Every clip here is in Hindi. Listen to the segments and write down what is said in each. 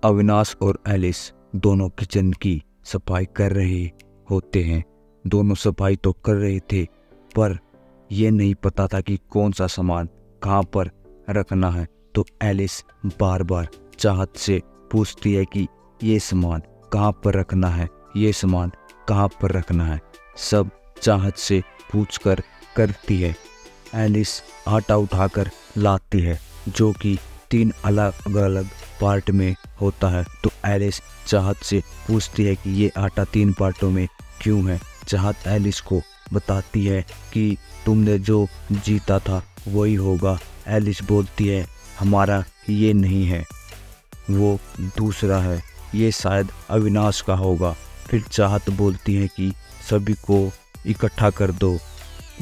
अविनाश और एलिस दोनों किचन की सफाई कर रहे होते हैं। दोनों सफाई तो कर रहे थे, पर यह नहीं पता था कि कौन सा सामान कहाँ पर रखना है। तो एलिस बार बार चाहत से पूछती है कि ये सामान कहाँ पर रखना है, ये सामान कहाँ पर रखना है। सब चाहत से पूछकर करती है। एलिस आटा उठाकर लाती है, जो कि 3 अलग अलग पार्ट में होता है। तो एलिस चाहत से पूछती है कि ये आटा 3 पार्टों में क्यों है। चाहत एलिस को बताती है कि तुमने जो जीता था वही होगा। एलिस बोलती है हमारा ये नहीं है, वो दूसरा है, ये शायद अविनाश का होगा। फिर चाहत बोलती है कि सभी को इकट्ठा कर दो।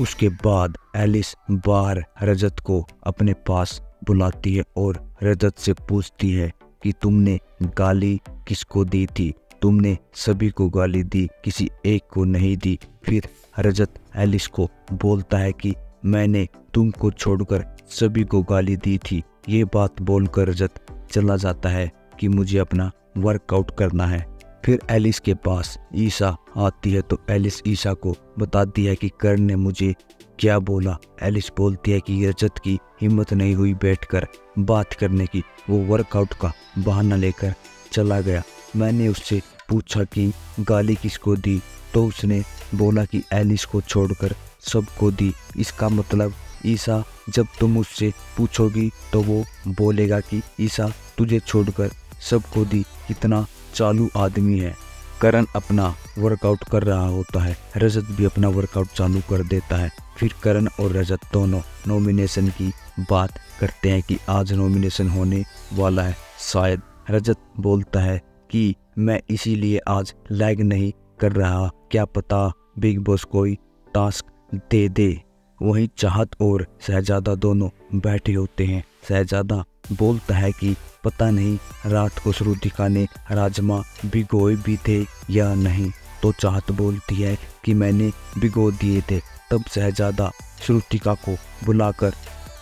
उसके बाद एलिस बाहर रजत को अपने पास बुलाती है और रजत से पूछती है कि तुमने गाली किसको दी थी। तुमने सभी को गाली दी, किसी एक को नहीं दी। फिर रजत एलिस को बोलता है कि मैंने तुमको छोड़कर सभी को गाली दी थी। ये बात बोलकर रजत चला जाता है कि मुझे अपना वर्कआउट करना है। फिर एलिस के पास ईशा आती है, तो एलिस ईशा को बताती है कि करण ने मुझे क्या बोला। एलिस बोलती है कि रजत की हिम्मत नहीं हुई बैठकर बात करने की, वो वर्कआउट का बहाना लेकर चला गया। मैंने उससे पूछा कि गाली किसको दी, तो उसने बोला कि एलिस को छोड़कर सबको दी। इसका मतलब ईशा जब तुम उससे पूछोगी तो वो बोलेगा कि ईशा तुझे छोड़कर सबको दी। कितना चालू आदमी है। करण अपना वर्कआउट कर रहा होता है, रजत भी अपना वर्कआउट चालू कर देता है। फिर करण और रजत दोनों नॉमिनेशन की बात करते हैं कि आज नॉमिनेशन होने वाला है। शायद रजत बोलता है कि मैं इसीलिए आज लैग नहीं कर रहा, क्या पता बिग बॉस कोई टास्क दे दे। वहीं चाहत और शहजादा दोनों बैठे होते हैं। शहजादा बोलता है कि पता नहीं रात को श्रुतिका ने राजमा भिगोए भी थे या नहीं। तो चाहत बोलती है कि मैंने भिगो दिए थे। तब शहजादा श्रुतिका को बुलाकर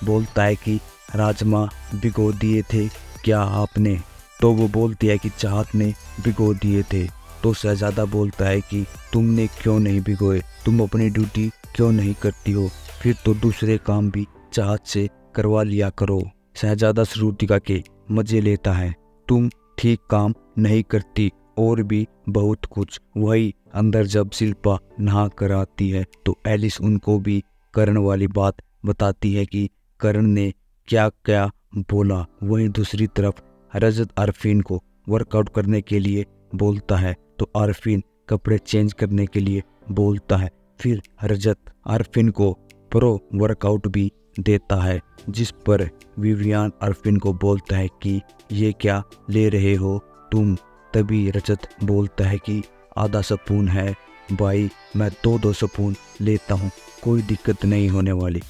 बोलता है कि राजमा भिगो दिए थे क्या आपने। तो वो बोलती है कि चाहत ने भिगो दिए थे। तो शहजादा बोलता है कि तुमने क्यों नहीं भिगोए, तुम अपनी ड्यूटी क्यों नहीं करती हो, फिर तो दूसरे काम भी चाहत से करवा लिया करो। शहजादा श्रुतिका के मजे लेता है, तुम ठीक काम नहीं करती और भी बहुत कुछ। वही अंदर जब शिल्पा नहा कर आती है तो एलिस उनको भी करण वाली बात बताती है कि करण ने क्या क्या बोला। वहीं दूसरी तरफ रजत आरफीन को वर्कआउट करने के लिए बोलता है, तो आरफीन कपड़े चेंज करने के लिए बोलता है। फिर रजत आरफीन को प्रो वर्कआउट भी देता है, जिस पर विवियान आरफीन को बोलता है कि ये क्या ले रहे हो तुम। तभी रजत बोलता है कि आधा स्पून है भाई, मैं 2-2 स्पून लेता हूँ, कोई दिक्कत नहीं होने वाली।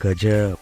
गजब।